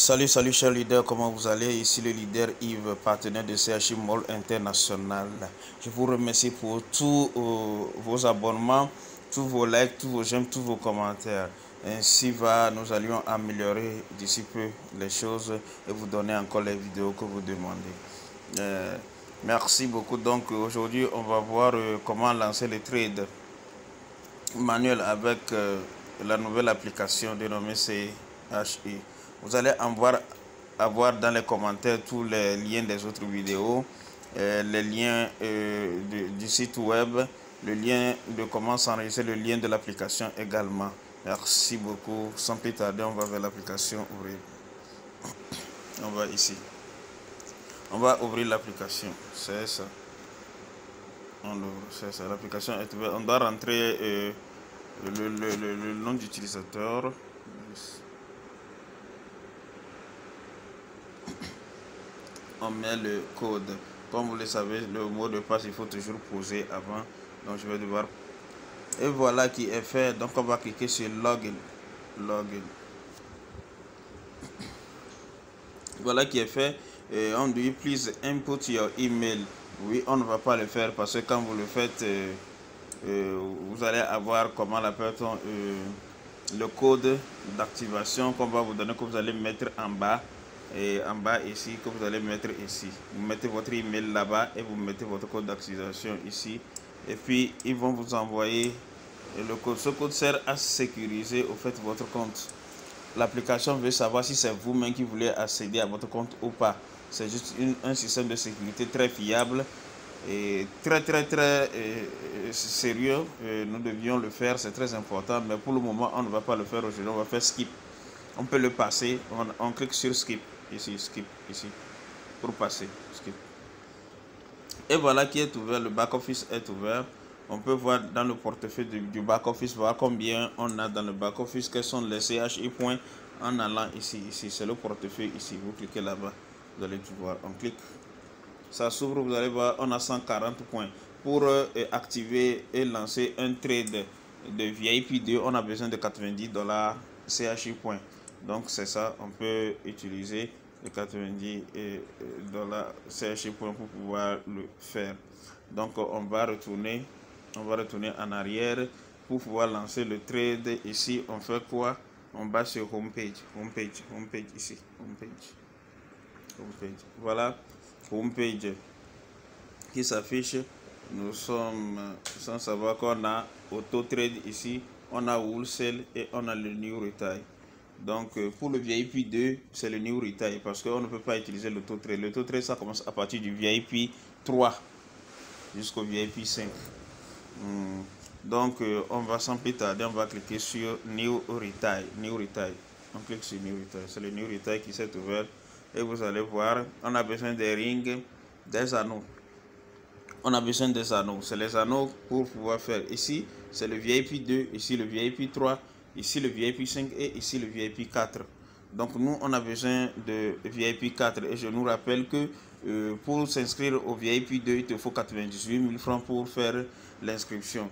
Salut chers leaders, comment vous allez? Ici le leader Yves, partenaire de CHI Mall International. Je vous remercie pour tous vos abonnements, tous vos likes, tous vos j'aime, tous vos commentaires. Ainsi nous allions améliorer d'ici peu les choses et vous donner encore les vidéos que vous demandez. Merci beaucoup. Donc aujourd'hui on va voir comment lancer les trades manuels avec la nouvelle application dénommée CHI. Vous allez avoir dans les commentaires tous les liens des autres vidéos, les liens du site web, le lien de comment s'enregistrer, le lien de l'application également. Merci beaucoup. Sans plus tarder, on va vers l'application ouvrir. On va ici. On va ouvrir l'application. C'est ça. On l'ouvre. C'est ça. L'application est ouverte. On doit rentrer le nom d'utilisateur. On met le code. Comme vous le savez, le mot de passe, il faut toujours poser avant. Donc, je vais devoir... Et voilà qui est fait. Donc, on va cliquer sur Login. Login. Voilà qui est fait. Et on dit, please input your email. Oui, on ne va pas le faire parce que quand vous le faites, vous allez avoir, comment l'appelle-t-on, le code d'activation qu'on va vous donner, que vous allez mettre en bas. Et en bas ici, que vous allez mettre ici. Vous mettez votre email là-bas et vous mettez votre code d'activation ici. Et puis, ils vont vous envoyer le code. Ce code sert à sécuriser au fait votre compte. L'application veut savoir si c'est vous-même qui voulez accéder à votre compte ou pas. C'est juste un système de sécurité très fiable et très sérieux. Nous devions le faire, c'est très important. Mais pour le moment, on ne va pas le faire aujourd'hui. On va faire skip. On peut le passer. On clique sur skip. Ici, skip, ici, pour passer, skip. Et voilà qui est ouvert, le back-office est ouvert. On peut voir dans le portefeuille du back-office, voir combien on a dans le back-office, quels sont les CHI points en allant ici, c'est le portefeuille ici, vous cliquez là-bas, vous allez tout voir, on clique, ça s'ouvre, vous allez voir, on a 140 points. Pour activer et lancer un trade de VIP 2, on a besoin de 90 $ CHI points. Donc c'est ça, on peut utiliser les 90 $ CHI points pour pouvoir le faire. Donc on va retourner en arrière pour pouvoir lancer le trade. Ici on fait quoi? On va sur homepage ici, homepage. Voilà, homepage qui s'affiche. Nous sommes sans savoir qu'on a auto trade ici, on a wholesale et on a le new retail. Donc pour le VIP 2, c'est le new retail parce qu'on ne peut pas utiliser l'auto trade. L'auto trade, ça commence à partir du VIP 3 jusqu'au VIP 5. Donc on va sans plus tarder, on va cliquer sur new retail. On clique sur new retail. C'est le new retail qui s'est ouvert et vous allez voir, on a besoin des rings, des anneaux. On a besoin des anneaux. C'est les anneaux pour pouvoir faire. Ici, c'est le VIP 2, ici le VIP 3, ici le VIP 5 et ici le VIP 4. Donc nous, on a besoin de VIP 4 et je nous rappelle que pour s'inscrire au VIP 2, il te faut 98 000 francs pour faire l'inscription.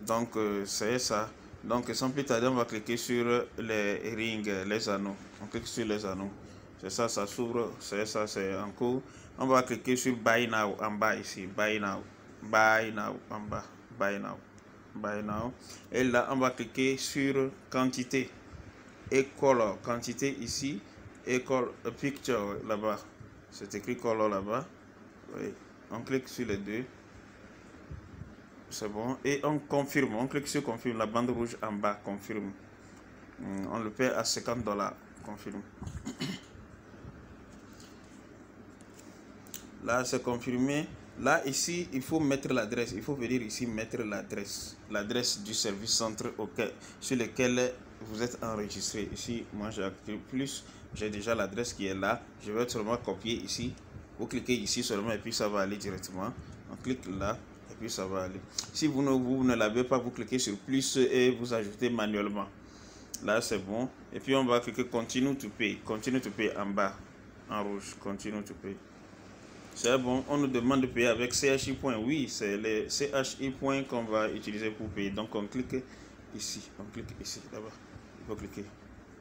Donc c'est ça. Donc sans plus tarder, on va cliquer sur les rings, les anneaux. On clique sur les anneaux. C'est ça, ça s'ouvre. C'est ça, c'est en cours. On va cliquer sur Buy Now en bas ici. Buy Now en bas. Buy Now. Et là, on va cliquer sur Quantité et Color. Quantité ici et Picture là-bas. C'est écrit Color là-bas. Oui. On clique sur les deux. C'est bon. Et on confirme. On clique sur Confirme. La bande rouge en bas. Confirme. On le paie à 50 $. Confirme. Là, c'est confirmé. Là, ici, il faut mettre l'adresse. Il faut venir ici mettre l'adresse. L'adresse du service centre sur lequel vous êtes enregistré. Ici, moi, j'ai activé plus. J'ai déjà l'adresse qui est là. Je vais seulement copier ici. Vous cliquez ici seulement et puis ça va aller directement. On clique là et puis ça va aller. Si vous ne l'avez pas, vous cliquez sur plus et vous ajoutez manuellement. Là, c'est bon. Et puis, on va cliquer Continue to Pay. Continue to Pay en bas, en rouge. Continue to Pay. C'est bon, on nous demande de payer avec CHI points. Oui, c'est les CHI points qu'on va utiliser pour payer. Donc on clique ici, là-bas. Il faut cliquer.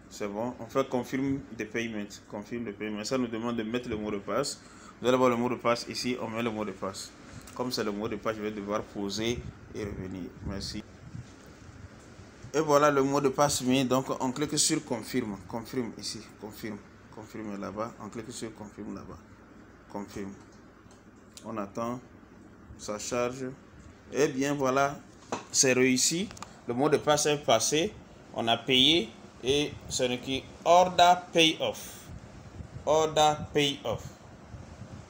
C'est bon. On fait confirm the payment. Confirm the payment. Ça nous demande de mettre le mot de passe. Vous allez avoir le mot de passe ici. On met le mot de passe. Comme c'est le mot de passe, je vais devoir poser et revenir. Merci. Et voilà le mot de passe mis. Donc on clique sur confirme. Confirme ici. Confirme. Confirme là-bas. On clique sur confirme là-bas. Confirme. On attend. Ça charge. Et bien voilà. C'est réussi. Le mot de passe est passé. On a payé. Et c'est écrit Order Pay Off. Order Pay Off.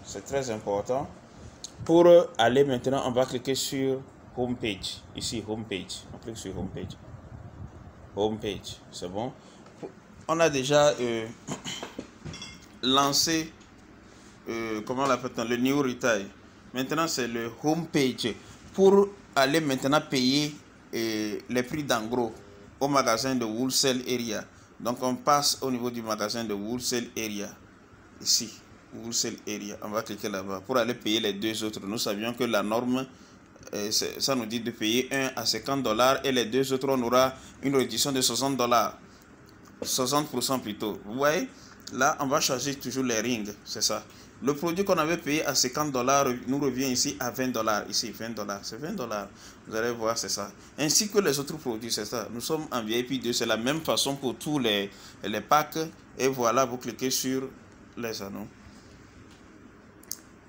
C'est très important. Pour aller maintenant, on va cliquer sur Homepage. Ici, Homepage. On clique sur Homepage. Homepage, c'est bon. On a déjà lancé, comment on l'appelle, le New Retail. Maintenant, c'est le Homepage. Pour aller maintenant payer les prix d'en gros au magasin de Wholesale Area. Donc on passe au niveau du magasin de Wholesale Area. Ici, Wholesale Area. On va cliquer là-bas. Pour aller payer les deux autres, nous savions que la norme, ça nous dit de payer un à $50 et les deux autres, on aura une réduction de $60. 60% plutôt. Vous voyez, là, on va choisir toujours les rings. C'est ça. Le produit qu'on avait payé à $50 nous revient ici à $20. Ici, $20. C'est $20. Vous allez voir, c'est ça. Ainsi que les autres produits, c'est ça. Nous sommes en VIP 2. C'est la même façon pour tous les packs. Et voilà, vous cliquez sur les anneaux.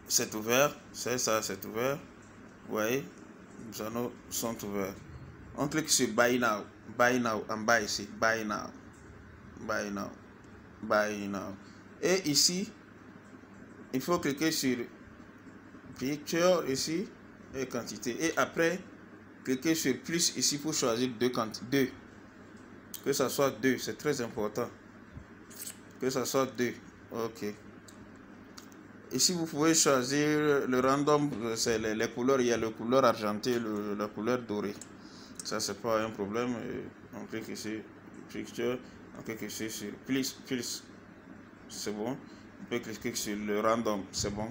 C'est ouvert. C'est ça, c'est ouvert. Vous voyez, les anneaux sont ouverts. On clique sur Buy Now. Buy Now. En bas ici. Buy Now. Buy Now. Buy Now. Et ici, il faut cliquer sur Picture ici et quantité. Et après, cliquez sur plus ici pour choisir deux quantités. Que ça soit deux, c'est très important. Que ça soit deux. Ok. Ici, vous pouvez choisir le random, c'est les couleurs. Il y a le couleur argenté, la couleur dorée. Ça, c'est pas un problème. On clique ici, Picture. On clique ici sur plus. C'est bon. On peut cliquer sur le random, c'est bon.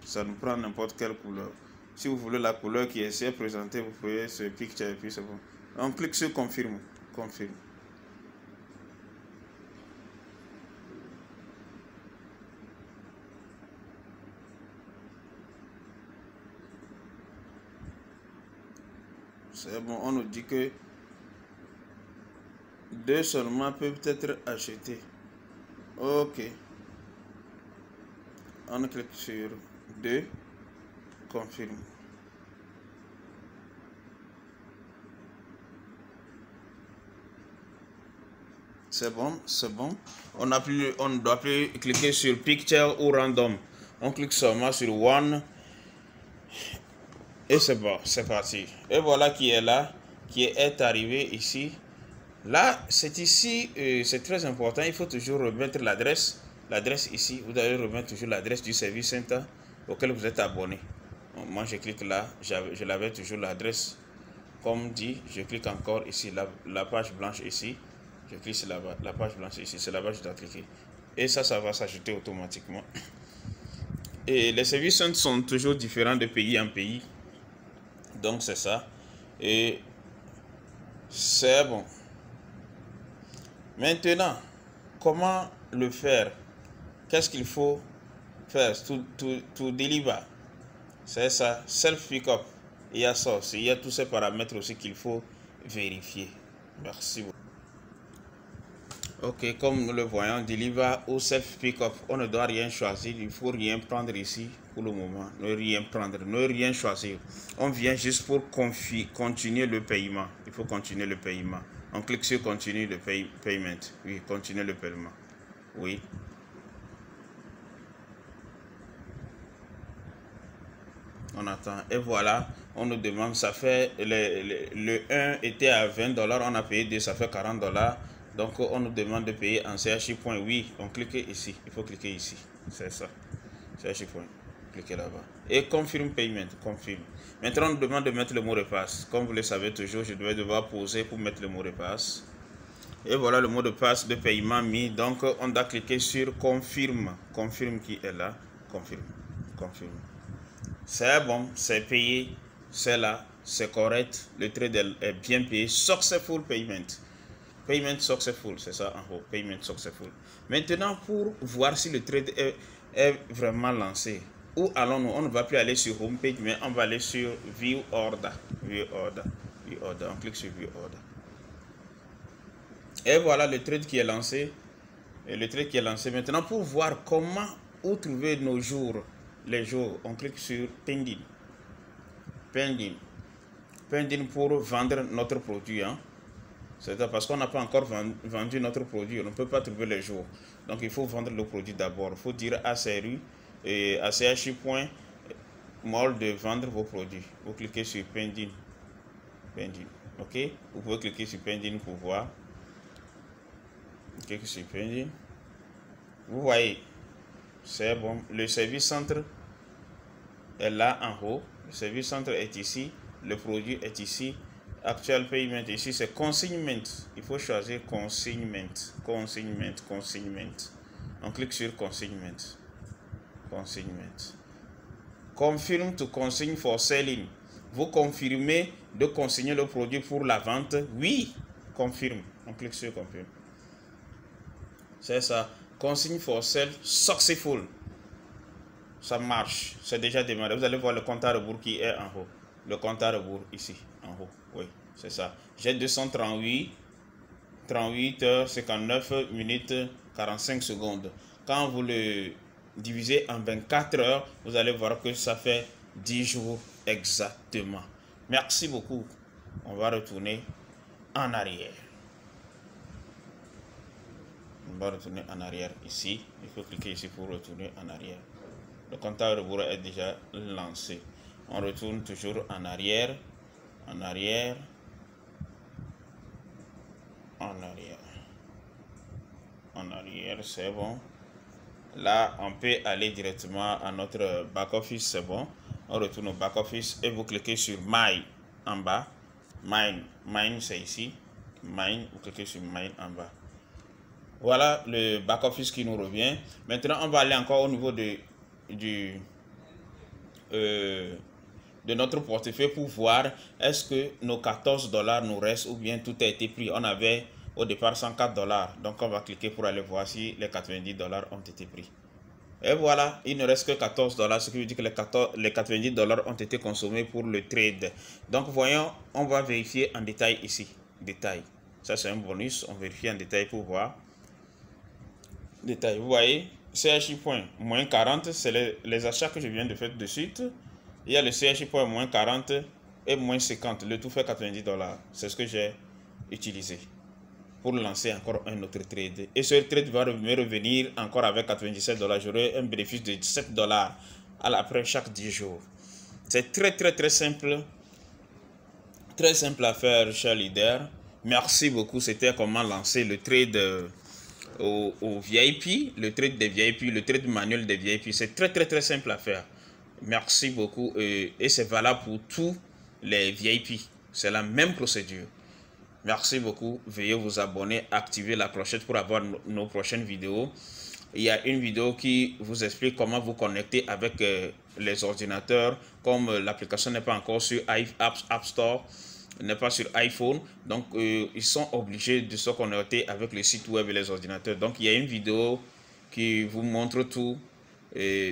Ça nous prend n'importe quelle couleur. Si vous voulez la couleur qui est ici présentée, vous pouvez sur Picture et puis c'est bon. On clique sur confirme. Confirme. C'est bon, on nous dit que deux seulement peuvent être achetés. Ok. On clique sur 2. Confirme. C'est bon, c'est bon. On ne doit plus cliquer sur Picture ou Random. On clique seulement sur One. Et c'est bon, c'est parti. Et voilà qui est là, qui est arrivé ici. Là, c'est ici, c'est très important. Il faut toujours remettre l'adresse. L'adresse ici, vous devez remettre toujours l'adresse du service center auquel vous êtes abonné. Bon, moi, je clique là, je l'avais toujours l'adresse. Comme dit, je clique encore ici, la page blanche ici. Je clique sur la page blanche ici, c'est là-bas que je dois cliquer. Et ça va s'ajouter automatiquement. Et les services center sont toujours différents de pays en pays. Donc, c'est ça. Et c'est bon. Maintenant, comment le faire? Qu'est-ce qu'il faut faire? To deliver. C'est ça, self pick-up. Il y a ça aussi. Il y a tous ces paramètres aussi qu'il faut vérifier. Merci beaucoup. Ok, comme nous le voyons, deliver ou self pick-up, on ne doit rien choisir. Il ne faut rien prendre ici pour le moment. Ne rien prendre, ne rien choisir. On vient juste pour continuer le paiement. Il faut continuer le paiement. On clique sur continuer le paiement. Oui, continuer le paiement. Oui. On attend. Et voilà, on nous demande, ça fait, le 1 était à $20, on a payé 2, ça fait $40. Donc, on nous demande de payer en CHI point. Oui, on clique ici. Il faut cliquer ici. C'est ça. CHI point. Cliquez là-bas. Et confirme payment. Confirme. Maintenant, on nous demande de mettre le mot de passe. Comme vous le savez toujours, je devais devoir poser pour mettre le mot de passe. Et voilà le mot de passe de paiement mis. Donc, on doit cliquer sur confirme. Confirme qui est là. Confirme. Confirme. C'est bon, c'est payé. C'est là. C'est correct. Le trade est bien payé. Successful payment. Payment successful, c'est ça en haut, payment successful. Maintenant, pour voir si le trade est vraiment lancé, où allons-nous? On ne va plus aller sur home page, mais on va aller sur view order. View order. View order. On clique sur view order. Et voilà le trade qui est lancé. Et le trade qui est lancé. Maintenant, pour voir comment, où trouver nos jours, les jours, on clique sur pending. Pending. Pending pour vendre notre produit. Hein. C'est parce qu'on n'a pas encore vendu notre produit. On ne peut pas trouver les jours. Donc, il faut vendre le produit d'abord. Il faut dire à CRU et à CHU.mol de vendre vos produits. Vous cliquez sur pending. Pending. OK? Vous pouvez cliquer sur pending pour voir. Cliquez sur pending. Vous voyez, c'est bon. Le service centre est là en haut. Le service centre est ici. Le produit est ici. Actual payment ici, c'est consignment. Il faut choisir consignment. Consignment, consignment. On clique sur consignment. Consignment. Confirm to consigne for selling. Vous confirmez de consigner le produit pour la vente? Oui. Confirme. On clique sur confirm. C'est ça. Consigne for sell successful. Ça marche. C'est déjà démarré. Vous allez voir le compte à rebours qui est en haut. Le compte à rebours ici, en haut. Oui, c'est ça. J'ai 38 heures, 59 minutes, 45 secondes. Quand vous le divisez en 24 heures, vous allez voir que ça fait 10 jours exactement. Merci beaucoup. On va retourner en arrière. On va retourner en arrière ici. Il faut cliquer ici pour retourner en arrière. Le compte à rebours est déjà lancé. On retourne toujours en arrière, en arrière, en arrière, en arrière, c'est bon. Là, on peut aller directement à notre back-office, c'est bon. On retourne au back-office et vous cliquez sur My en bas. Mine, c'est ici. Mine, vous cliquez sur Mine en bas. Voilà le back-office qui nous revient. Maintenant, on va aller encore au niveau de notre portefeuille pour voir est-ce que nos 14 $ nous restent ou bien tout a été pris. On avait au départ 104 $. Donc on va cliquer pour aller voir si les 90 $ ont été pris. Et voilà, il ne reste que 14 $, ce qui veut dire que les 90 $ ont été consommés pour le trade. Donc voyons, on va vérifier en détail ici. Détail. Ça c'est un bonus, on vérifie en détail pour voir. Détail, vous voyez, CHI point moins 40, c'est les achats que je viens de faire de suite. Il y a le CHI point moins 40 et moins 50. Le tout fait 90 $. C'est ce que j'ai utilisé pour lancer encore un autre trade. Et ce trade va me revenir encore avec 97 $. J'aurai un bénéfice de 7 $ après chaque 10 jours. C'est très simple. Très simple à faire, cher leader. Merci beaucoup. C'était comment lancer le trade au VIP, le trade des VIP, le trade manuel des VIP. C'est très simple à faire. Merci beaucoup et c'est valable pour tous les VIP. C'est la même procédure. Merci beaucoup. Veuillez vous abonner, activer la clochette pour avoir nos prochaines vidéos. Il y a une vidéo qui vous explique comment vous connecter avec les ordinateurs. Comme l'application n'est pas encore sur App Store, n'est pas sur iPhone, donc ils sont obligés de se connecter avec le site web et les ordinateurs. Donc il y a une vidéo qui vous montre tout.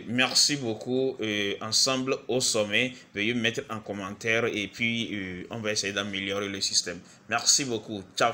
Merci beaucoup. Ensemble au sommet, veuillez mettre en commentaire et puis on va essayer d'améliorer le système. Merci beaucoup. Ciao.